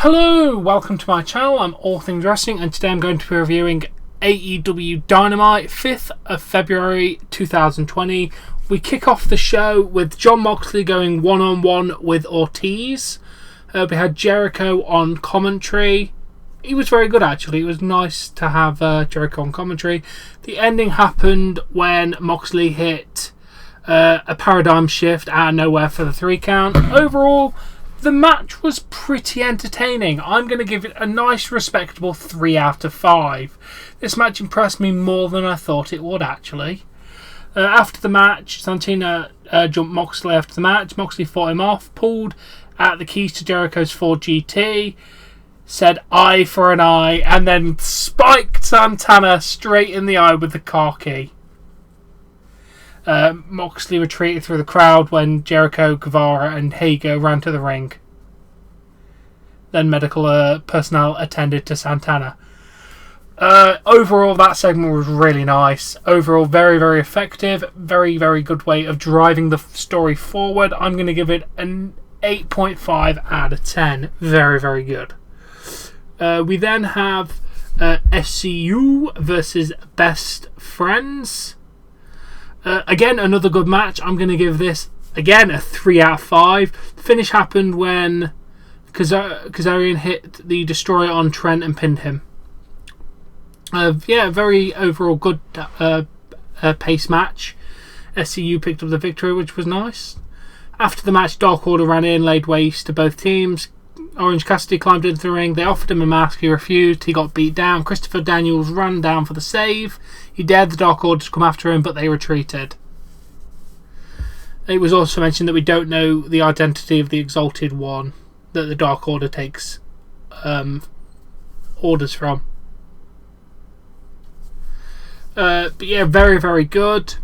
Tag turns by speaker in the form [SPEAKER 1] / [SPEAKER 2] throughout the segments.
[SPEAKER 1] Hello, welcome to my channel. I'm All Things Wrestling, and today I'm going to be reviewing AEW Dynamite, 5th of February 2020. We kick off the show with Jon Moxley going one-on-one with Ortiz. We had Jericho on commentary. He was very good, actually. It was nice to have Jericho on commentary. The ending happened when Moxley hit a paradigm shift out of nowhere for the 3 count. Overall, the match was pretty entertaining. I'm going to give it a nice, respectable 3 out of 5. This match impressed me more than I thought it would, actually. After the match, Santina jumped Moxley after the match. Moxley fought him off, pulled out the keys to Jericho's Ford GT, said eye for an eye, and then spiked Santana straight in the eye with the car key. Moxley retreated through the crowd when Jericho, Guevara and Hager ran to the ring. Then medical personnel attended to Santana. Overall, that segment was really nice. Overall, very, very effective. Very, very good way of driving the story forward. I'm going to give it an 8.5 out of 10. Very, very good. We then have SCU versus Best Friends. Again, another good match. I'm going to give this, again, a 3 out of 5. The finish happened when Kazarian hit the Destroyer on Trent and pinned him. Very overall good pace match. SCU picked up the victory, which was nice. After the match, Dark Order ran in, laid waste to both teams. Orange Cassidy climbed into the ring. They offered him a mask. He refused. He got beat down. Christopher Daniels ran down for the save. He dared the Dark Order to come after him, but they retreated. It was also mentioned that we don't know the identity of the Exalted One that the Dark Order takes orders from. But yeah, very, very good.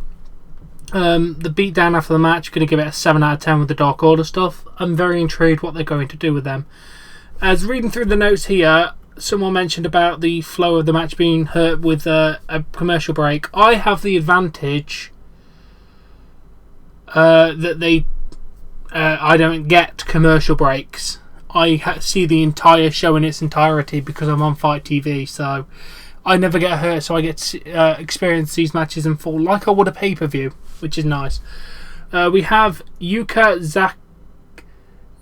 [SPEAKER 1] The beatdown after the match, going to give it a 7 out of 10 with the Dark Order stuff. I'm very intrigued what they're going to do with them. As reading through the notes here, someone mentioned about the flow of the match being hurt with a commercial break. I have the advantage that I don't get commercial breaks. I see the entire show in its entirety because I'm on Fight TV, so I never get hurt, so I get to experience these matches in full like I would a pay-per-view, which is nice. We have Yuka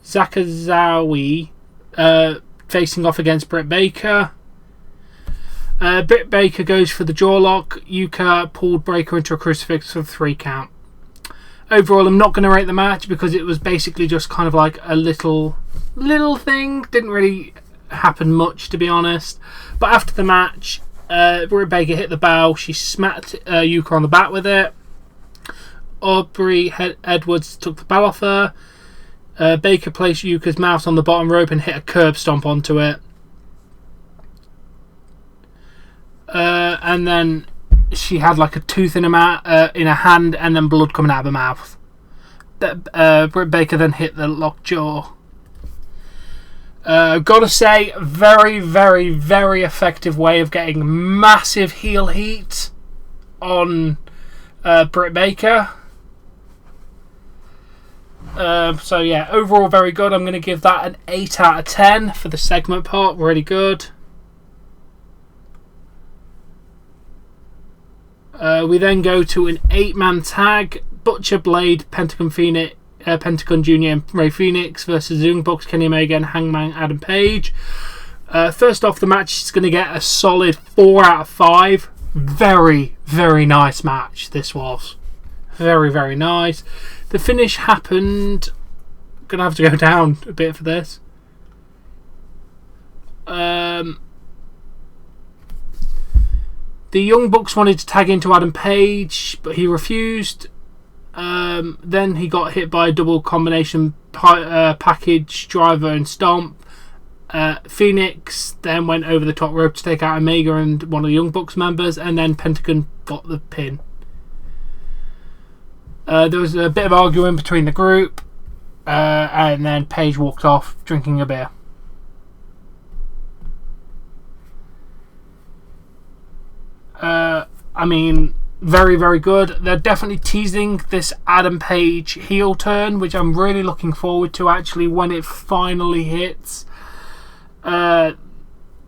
[SPEAKER 1] Sakazawa facing off against Britt Baker. Britt Baker goes for the jaw lock. Yuka pulled Baker into a crucifix for the 3 count. Overall, I'm not going to rate the match because it was basically just kind of like a little thing. Didn't really happen much, to be honest. But after the match, Britt Baker hit the bell. She smacked Yuka on the back with it. Aubrey Edwards took the bell off her. Baker placed Yuka's mouth on the bottom rope and hit a curb stomp onto it. And then she had like a tooth in her hand and then blood coming out of her mouth. Britt Baker then hit the locked jaw. Gotta say, very, very, very effective way of getting massive heel heat on Britt Baker. So yeah, overall very good. I'm going to give that an 8 out of 10 for the segment part. Really good. We then go to an 8-man tag. Butcher, Blade, Pentagon Jr. and Ray Phoenix versus Young Bucks, Kenny Omega and Hangman Adam Page. First off, the match is going to get a solid 4 out of 5. Very, very nice match this was. Very, very nice. The finish happened... Going to have to go down a bit for this. The Young Bucks wanted to tag into Adam Page, but he refused. Then he got hit by a double combination package driver and stomp. Phoenix then went over the top rope to take out Omega and one of the Young Bucks members, and then Pentagon got the pin. There was a bit of arguing between the group, and then Page walked off drinking a beer. I mean, very, very good. They're definitely teasing this Adam Page heel turn, which I'm really looking forward to actually when it finally hits. A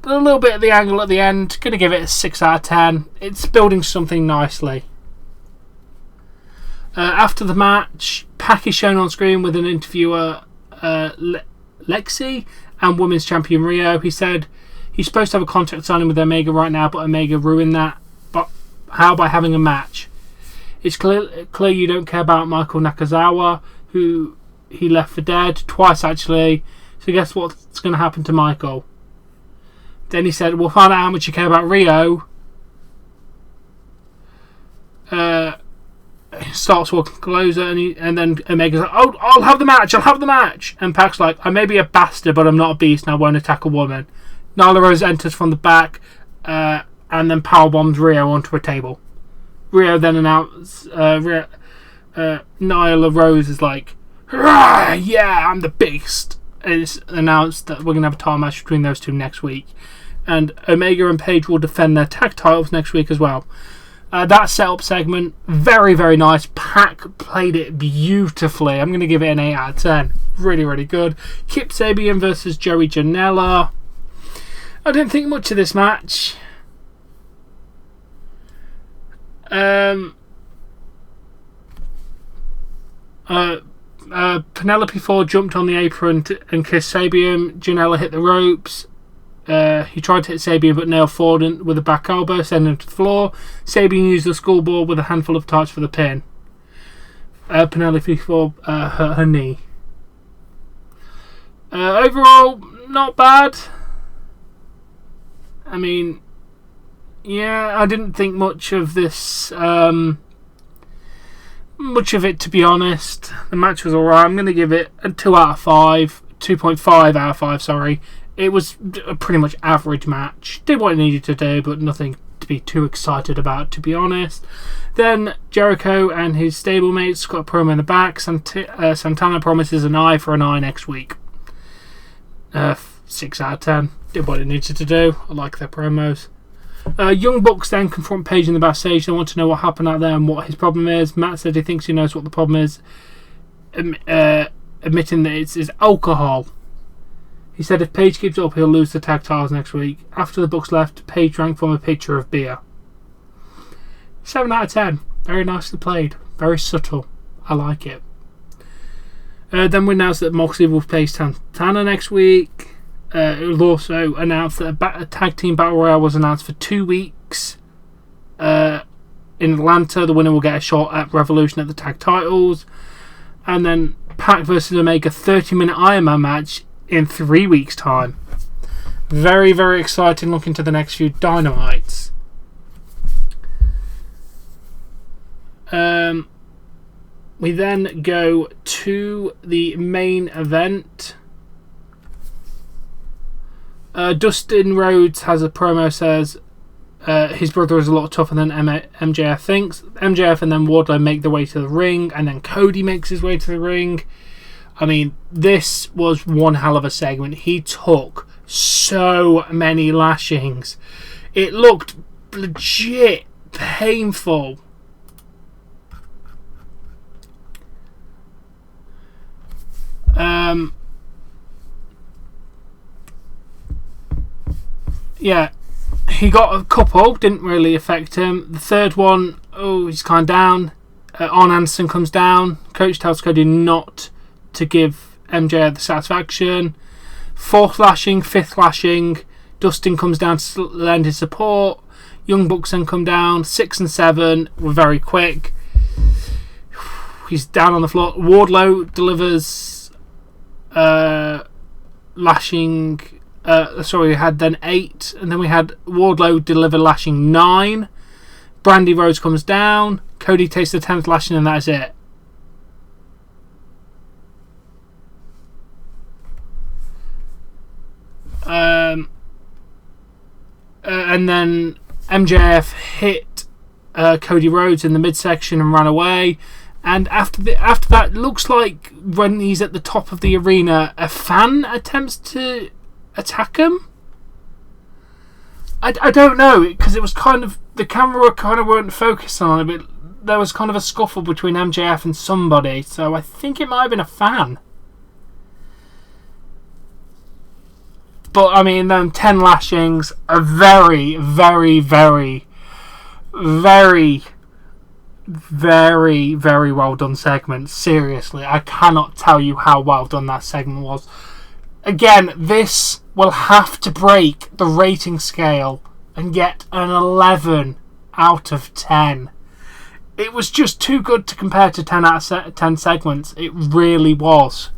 [SPEAKER 1] little bit of the angle at the end. Going to give it a 6 out of 10. It's building something nicely. After the match, Pac is shown on screen with an interviewer, Lexi, and Women's Champion Rio. He said he's supposed to have a contract signing with Omega right now, but Omega ruined that. But how? By having a match. It's clear you don't care about Michael Nakazawa, who he left for dead, twice actually. So guess what's going to happen to Michael? Then he said, we'll find out how much you care about Rio. He starts walking closer, and then Omega's like, oh, I'll have the match. And Pac's like, I may be a bastard, but I'm not a beast, and I won't attack a woman. Nyla Rose enters from the back, and then powerbombs Rio onto a table. Rio then announced, Nyla Rose is like, hurrah, yeah, I'm the beast. And it's announced that we're going to have a title match between those two next week. And Omega and Page will defend their tag titles next week as well. That setup segment, very, very nice. Pac played it beautifully. I'm going to give it an 8 out of 10. Really, really good. Kip Sabian versus Joey Janela. I didn't think much of this match. Penelope Ford jumped on the apron and kissed Sabian. Janela hit the ropes. He tried to hit Sabian but nailed Ford with a back elbow, sending him to the floor. Sabian used the schoolboy with a handful of tights for the pin. Penelope Ford hurt her knee. Overall, not bad. I mean, yeah, I didn't think much of this. Much of it, to be honest. The match was alright. I'm going to give it a 2 out of 5. 2.5 out of 5, sorry. It was a pretty much average match. Did what it needed to do, but nothing to be too excited about, to be honest. Then Jericho and his stablemates got a promo in the back. Santana promises an eye for an eye next week. 6 out of 10. Did what it needed to do. I like their promos. Young Bucks then confront Page in the backstage. They want to know what happened out there and what his problem is. Matt said he thinks he knows what the problem is, admitting that it's his alcohol. He said if Page keeps up, he'll lose the tag titles next week. After the Bucks left, Page drank from a pitcher of beer. 7 out of 10. Very nicely played. Very subtle. I like it. Then we announced that Moxley will face Santana next week. It was also announced that a tag team battle royale was announced for 2 weeks. In Atlanta, the winner will get a shot at Revolution at the tag titles. And then Pac versus Omega 30-minute Iron Man match in 3 weeks' time. Very, very exciting. Looking to the next few Dynamites. We then go to the main event. Dustin Rhodes has a promo, says his brother is a lot tougher than MJF thinks. MJF and then Wardlow make their way to the ring, and then Cody makes his way to the ring. I mean, this was one hell of a segment. He took so many lashings. It looked legit painful. Yeah, he got a couple, didn't really affect him. The third one, he's kind of down. Arn Anderson comes down. Coach tells Cody not to give MJ the satisfaction. Fourth lashing, fifth lashing. Dustin comes down to lend his support. Young Bucks then come down. 6 and 7 were very quick. He's down on the floor. Wardlow delivers lashing. We had then 8, and then we had Wardlow deliver lashing 9. Brandy Rhodes comes down. Cody takes the 10th lashing, and that's it. And then MJF hit Cody Rhodes in the midsection and ran away. And after that, looks like when he's at the top of the arena, a fan attempts to attack him. I don't know, because it was kind of, the camera kind of weren't focused on it, but there was kind of a scuffle between MJF and somebody, so I think it might have been a fan. But, I mean, them 10 lashings are very, very, very, very, very, very well done segments. Seriously, I cannot tell you how well done that segment was. Again, this will have to break the rating scale and get an 11 out of 10. It was just too good to compare to 10 out of 10 segments. It really was.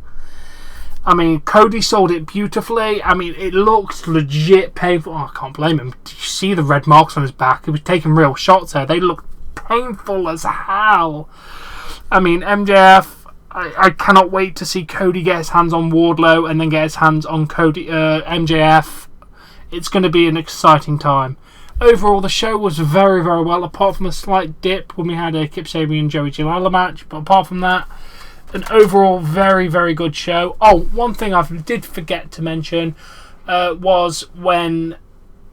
[SPEAKER 1] I mean, Cody sold it beautifully. I mean, it looked legit painful. Oh, I can't blame him. Did you see the red marks on his back? He was taking real shots there. They looked painful as hell. I mean, MJF, I cannot wait to see Cody get his hands on Wardlow and then get his hands on MJF. It's going to be an exciting time. Overall, the show was very, very well, apart from a slight dip when we had a Kip Sabian and Joey Janela match. But apart from that, an overall very, very good show. Oh, one thing I did forget to mention was when...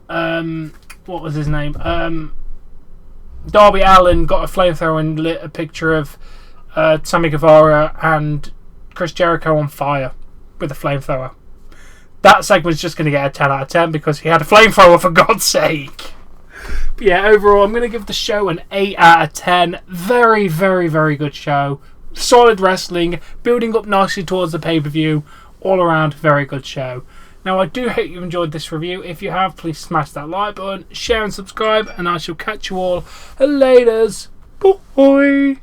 [SPEAKER 1] what was his name? Darby Allin got a flamethrower and lit a picture of Sammy Guevara and Chris Jericho on fire with a flamethrower. That segment was just going to get a 10 out of 10 because he had a flamethrower, for God's sake. But yeah, overall, I'm going to give the show an 8 out of 10. Very, very, very good show. Solid wrestling, building up nicely towards the pay-per-view. All around, very good show. Now, I do hope you've enjoyed this review. If you have, please smash that like button, share and subscribe, and I shall catch you all later. Bye.